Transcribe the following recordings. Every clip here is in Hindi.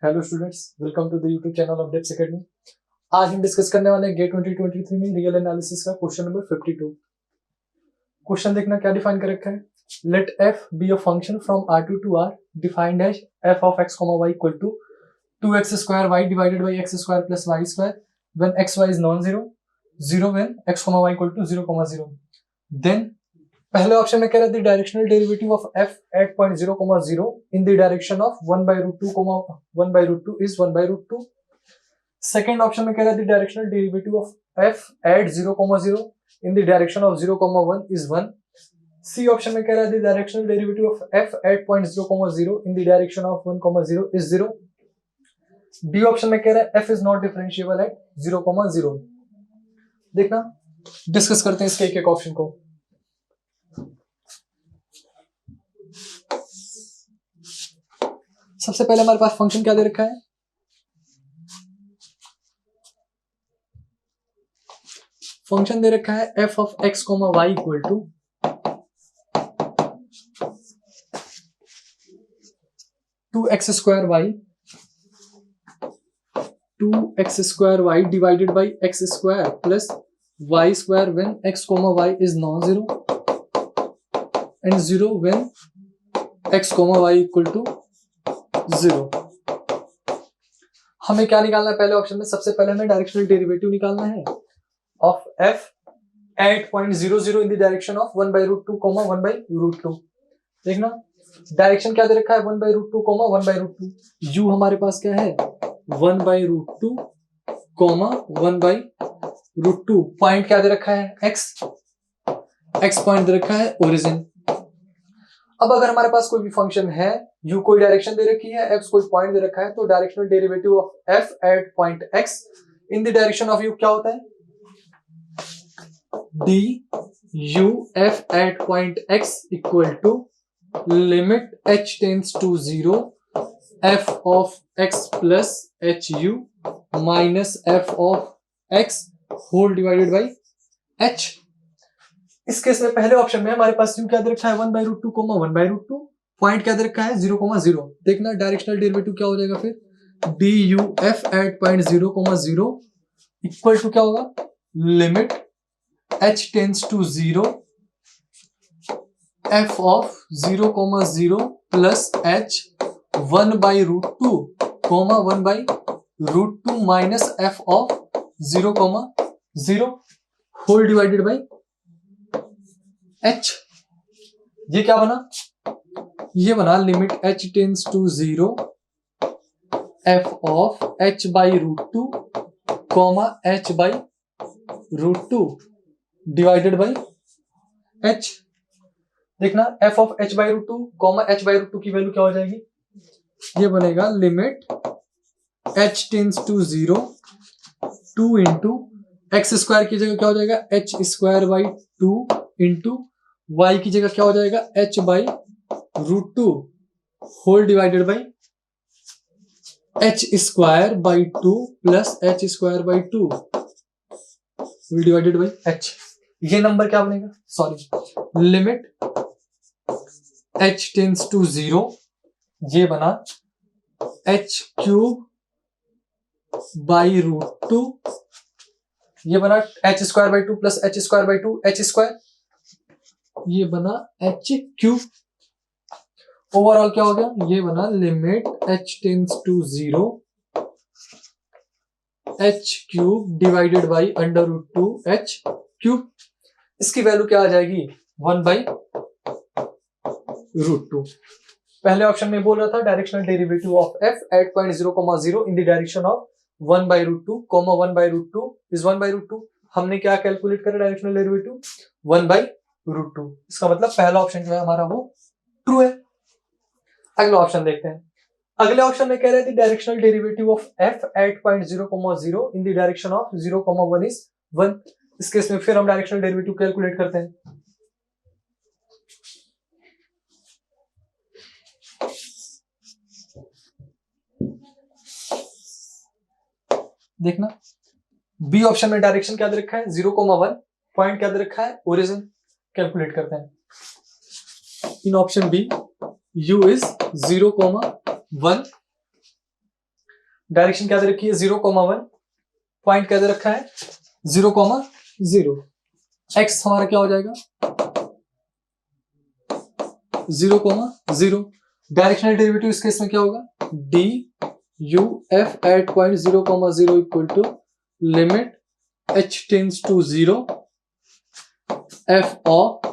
Hello students, welcome to the YouTube channel of Deps academy. आज हम डिस्कस करने वाले हैं गेट 2023 में रियल एनालिसिस का क्वेश्चन नंबर 52। क्वेश्चन देखना क्या डिफाइन कर रखा है। Let f be a function from R2 to R defined as f of x, y equal to 2x square y divided by x square plus y square when xy is non-zero, 0 when x, y equal to 0, 0. Then पहले ऑप्शन में कह रहा था directional derivative of f at point 0, 0 in the direction of 1 by root 2, 1 by root 2 is 1 by root 2. Second option में कह रहा था directional derivative of f at 0, 0 in the direction of 0, 1 is 1. C option में कह रहा था directional derivative of f at point 0, 0 in the direction of 1, 0 is 0. D option में कह रहा है f is not differentiable at 0, 0. देखना डिस्कस करते हैं इसके एक एक ऑप्शन को। सबसे पहले हमारे पास फंक्शन क्या दे रखा है। फंक्शन दे रखा है f of x, y equal to 2x square y divided by x square plus y square when x, y is non-zero and 0 when x, y equal to 0। हमें क्या निकालना है पहले ऑप्शन में। सबसे पहले हमें डायरेक्शनल डेरिवेटिव निकालना है of f at point 0, 0 in the direction of 1 by root 2, 1 by root 2। देखना डायरेक्शन क्या दे रखा है 1 by root 2, 1 by root 2। u हमारे पास क्या है 1 by root 2, 1 by root 2। Point क्या दे रखा है x पॉइंट दे रखा है ओरिजिन। अब अगर हमारे पास कोई भी फंक्शन है, u कोई डायरेक्शन दे रखी है, x कोई पॉइंट दे रखा है, तो directional derivative of f at point x in the direction of u क्या होता है du f at point x equal to limit h tends to 0 f of x plus hu minus f of x whole divided by h। इस केस में पहले ऑप्शन में हमारे पास u क्या दे रखा है 1 by root 2, 1 by root 2। Point क्या दे रखा है 0, 0। देखना डायरेक्शनल डेरिवेटिव क्या हो जाएगा फिर du f at point 0, 0 equal to क्या होगा limit h tends to 0 f of 0, 0 plus h 1 by root 2, 1 by root 2 minus f of 0, 0 whole divided by h। ये क्या बना, ये बना limit h tends to 0 f of h by root 2, h by root 2 divided by h। देखना f of h by root 2, h by root 2 की वैल्यू क्या हो जाएगी, ये बनेगा limit h tends to 0 2 into x square की जगह क्या हो जाएगा h square by 2 into y की जगह क्या हो जाएगा h by root 2 whole divided by h square by 2 plus h square by 2 whole divided by h। ये नंबर क्या बनेगा, sorry limit h tends to 0, ये बना h क्यूब बाई रूट 2, ये बना h square by 2 plus h square by 2 h square, ये बना h क्यूब। ओवरऑल क्या हो गया, ये बना limit h tends to 0 h cube divided by under root 2 h cube. इसकी वैल्यू क्या आ जाएगी 1 बाई रूट 2। पहले ऑप्शन में बोल रहा था directional derivative of f at point 0, 0 in the direction of 1 by root 2, 1 by root 2 is 1 by root 2। हमने क्या कैलकुलेट करा डायरेक्शनल डेरिवेटिव 1 बाई रूट 2। इसका मतलब पहला ऑप्शन जो है हमारा वो ट्रू है। अगला ऑप्शन देखते हैं। अगले ऑप्शन में कह रहे थे directional derivative of f at point 0, 0 in the direction of 0, 1 is 1। इस केस में फिर हम डायरेक्शनल डेरिवेटिव कैलकुलेट करते हैं। देखना बी ऑप्शन में डायरेक्शन क्या दे रखा है 0, 1, पॉइंट क्या दे रखा है ओरिजिन। कैलकुलेट करते हैं in option B u is 0, 1 direction क्या दे रखी है 0,1, पॉइंट क्या दे रखा है 0,0, एक्स हमारा क्या हो जाएगा 0,0, डायरेक्शनल डेरिवेटिव इस केस में क्या होगा d u f at point 0,0 equal to limit h tends to 0 f of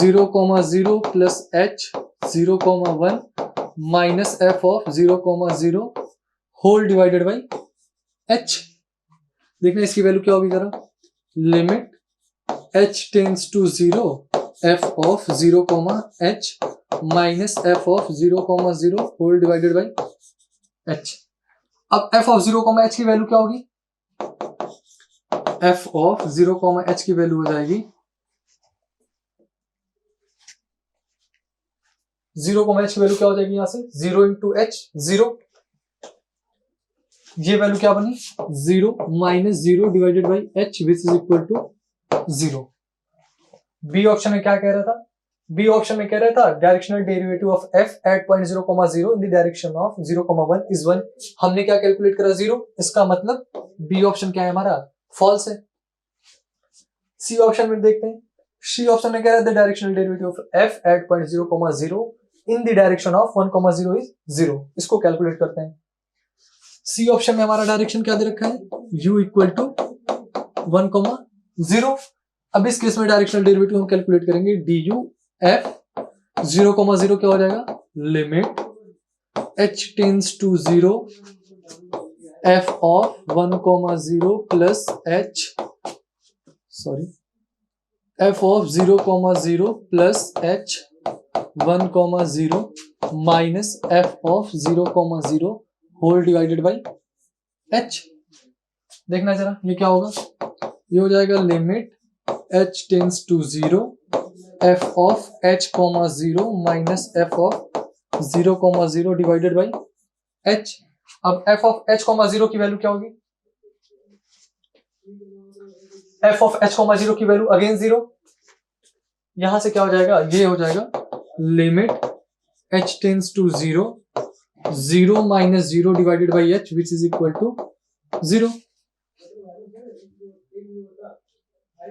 0,0 plus h 0,1 minus f of 0,0 whole divided by h. देखना इसकी वैल्यू क्या होगी जरा, limit h tends to 0 f of 0,h minus f of 0,0 whole divided by h. अब एफ ऑफ 0,h की वैल्यू क्या होगी, एफ ऑफ 0,h की वैल्यू हो जाएगी 0,h की वैल्यू क्या हो जाएगी यहां से 0 इंटू एच 0, ये वैल्यू क्या बनी 0 minus 0 divided by h which is equal to 0। B option में क्या कह रहा था, बी ऑप्शन में कह रहा था directional derivative of f at point 0,0 in the direction of 0,1 is 1। हमने क्या कैलकुलेट करा 0, इसका मतलब बी ऑप्शन क्या है हमारा फॉल्स है। सी ऑप्शन में देखते हैं, सी ऑप्शन में कह रहा है the directional derivative of f at point 0,0 in the direction of 1,0 is 0। इसको कैलकुलेट करते हैं। सी ऑप्शन में हमारा डायरेक्शन क्या दे रखा है u इक्वल टू 1,0। अब इस केस में डायरेक्शनल डेरिवेटिव हम कैलकुलेट करेंगे डी यू एफ 0,0 क्या हो जाएगा limit h tends to 0 f of 1,0 plus h f of 0,0 plus h 1,0 minus f of 0,0 whole divided by h। देखना जरा ये क्या होगा, ये हो जाएगा limit h tends to 0 f of h, 0 minus f of 0,0 divided by h। अब एफ ऑफ h, 0 की वैल्यू क्या होगी, एफ ऑफ h, 0 की वैल्यू अगेन 0, यहां से क्या हो जाएगा ये हो जाएगा limit h tends to 0 0 minus 0 divided by h which is equal to 0।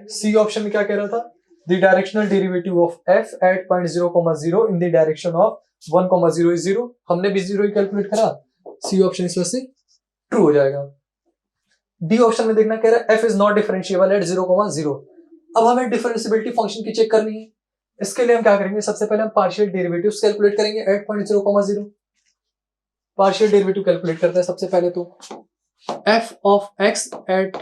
C option में क्या कह रहा था the directional derivative of f at point 0,0 in the direction of 1,0 is 0। हमने भी 0 ही कैलकुलेट करा, सी ऑप्शन इस वजह से ट्रू हो जाएगा। डी ऑप्शन में देखना कह रहा है f is not differentiable eight 0,0। अब हमें डिफरेंशिएबिलिटी फंक्शन की चेक करनी है, इसके लिए हम क्या करेंगे सबसे पहले हम पार्शियल डेरिवेटिव्स कैलकुलेट करेंगे at point 0,0। Partial derivative calculate करते हैं सबसे पहले तो f ऑफ x एट,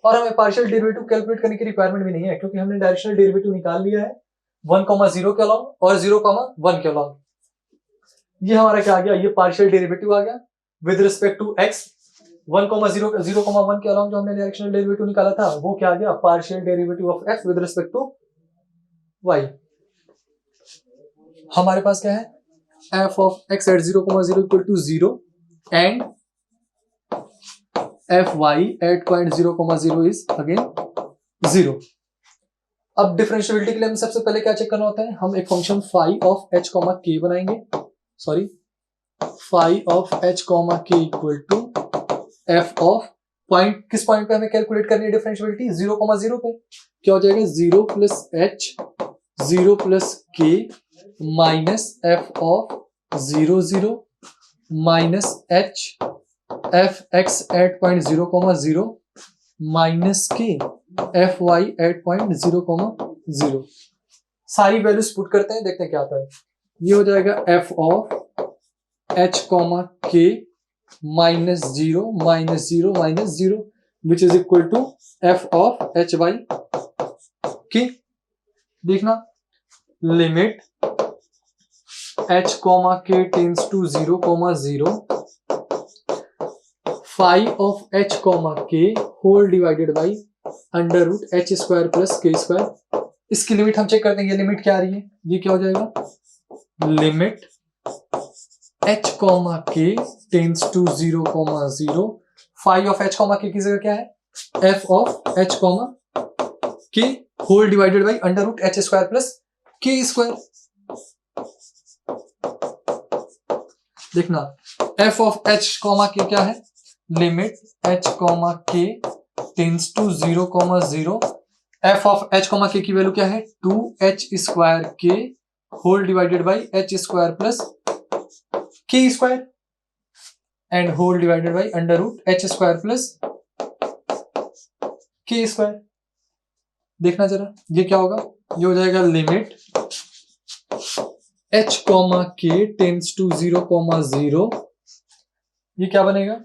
और हमें पार्शियल डेरिवेटिव कैलकुलेट करने की रिक्वायरमेंट भी नहीं है क्योंकि हमने डायरेक्शनल डेरिवेटिव निकाल लिया है 1,0 के अलॉन्ग और 0,1 के अलॉन्ग। ये हमारा क्या आ गया, ये पार्शियल डेरिवेटिव आ गया विद रिस्पेक्ट टू x। 1,0 0,1 के अलॉन्ग जो हमने डायरेक्शनल डेरिवेटिव निकाला था वो क्या आ गया partial derivative of f with respect to y। हमारे पास क्या है f of x at 0,0 equal to 0 and f y at point 0,0 is again 0। अब डिफरेंशियबिलिटी के लिए हमें सबसे पहले क्या चेक करना होता है, हम एक function phi of h, k बनाएंगे, sorry phi of h, k equal to f of point, किस पॉइंट पे हमें कैलकुलेट करनी है डिफरेंशियबिलिटी 0,0 पे, क्या हो जाएगा 0 plus h 0 plus k minus f of 0,0 minus h f x at point 0,0 minus k f y at point 0,0। सारी वैल्यूज पुट करते हैं, देखते हैं क्या आता है। ये हो जाएगा f of h k minus 0 minus 0 minus 0 which is equal to f of h by k. देखना limit h k tends to 0,0 phi of h, k whole divided by under root h square plus k square. इसकी लिमिट हम चेक करते हैं, ये लिमिट क्या आ रही है, ये क्या हो जाएगा limit h, k tends to 0,0 phi of h, k की जगह क्या है f of h, k whole divided by under root h square plus k square. देखना f of h comma k क्या है, लिमिट एच कॉमा के tends to 0,0, f of h comma k की वैल्यू क्या है 2h square k whole divided by h square plus के square and whole divided by under root H square plus के स्क्वायर। देखना जरा ये क्या होगा, ये हो जाएगा लिमिट h कॉमा के टेंस टू 0,0, ये क्या बनेगा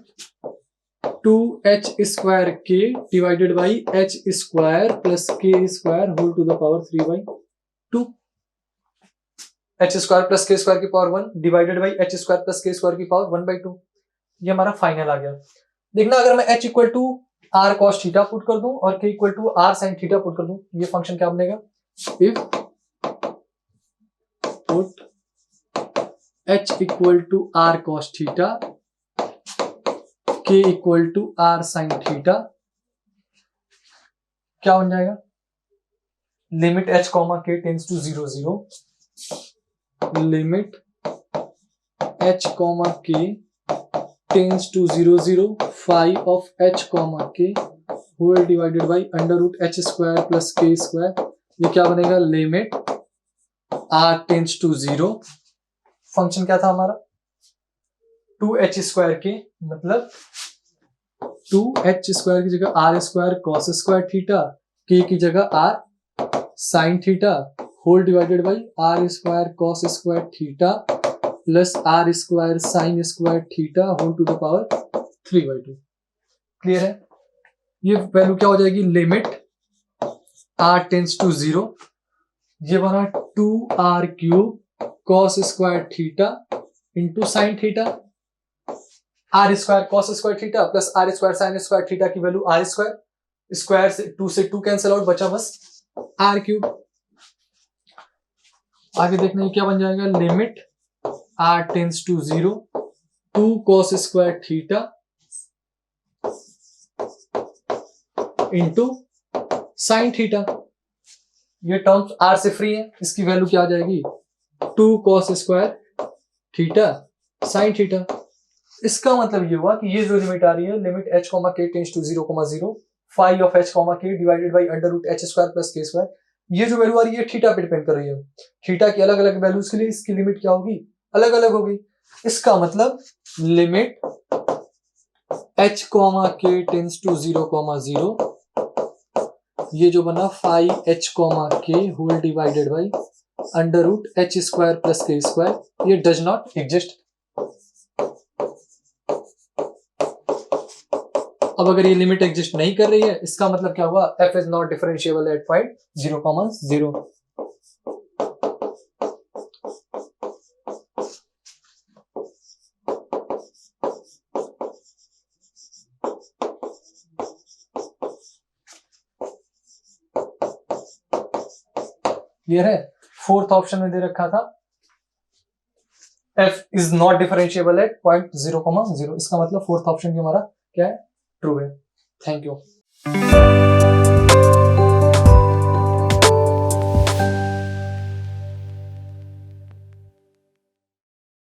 2h square K divided by h square plus के square whole to the power 3/2, h square plus के स्क्वायर की power 1 divided by h square plus के स्क्वायर की पावर 1/2। ये हमारा फाइनल आ गया। देखना अगर मैं h equal to r cos theta put कर दूं और k equal to r sin theta put कर दूं, ये फंक्शन क्या बनेगा, if put h equal to r cos theta, k equal to r sin theta, क्या बन जाएगा, लिमिट h कॉमा के tends to 0,0, limit h comma के tends to 0,0, phi of h comma के whole divided by under root H square plus के स्क्वायर, ये क्या बनेगा, limit r tends to 0, function क्या था हमारा 2h स्क्वायर के, मतलब 2h स्क्वायर की जगह r square cos square theta, k की जगह r sine theta whole divided by r square cos square theta plus r square sine square theta whole to the power 3/2। Clear है, ये वैल्यू क्या हो जाएगी, लिमिट r टेंस टू 0, ये बना 2r cube cos square theta into sine theta, r square cos square theta plus r square sine square theta की वैल्यू आर स्क्वायर, स्क्वायर से 2 कैंसिल आउट, बचा बस आर क्यूब। आगे देखना ये क्या बन जाएगा, limit r tends to 0, 2 cos square theta into sine theta, ये टर्म्स आर से फ्री है, इसकी वैल्यू क्या आ जाएगी 2 cos square theta sine theta. इसका मतलब ये हुआ कि ये जो लिमिट आ रही है, लिमिट h कॉमा के tends to 0,0, phi of h comma K divided by under root H square plus के स्क्वायर, ये जो वैल्यू आ रही है थीटा पे डिपेंड कर रही है, थीटा की अलग अलग वैल्यूज के लिए इसकी लिमिट क्या होगी, अलग अलग होगी। इसका मतलब लिमिट h कॉमा के टेंस टू 0,0, ये जो बना फाई h कॉमा के whole divided by under root H square plus के स्क्वायर, ये डज नॉट एग्जिस्ट। अब अगर ये लिमिट एग्जिस्ट नहीं कर रही है, इसका मतलब क्या हुआ, f is not differentiable eight point 0,0। Clear है, फोर्थ ऑप्शन में दे रखा था f is not differentiable eight point 0,0, इसका मतलब फोर्थ ऑप्शन भी हमारा क्या है, ट्रू है। Thank you.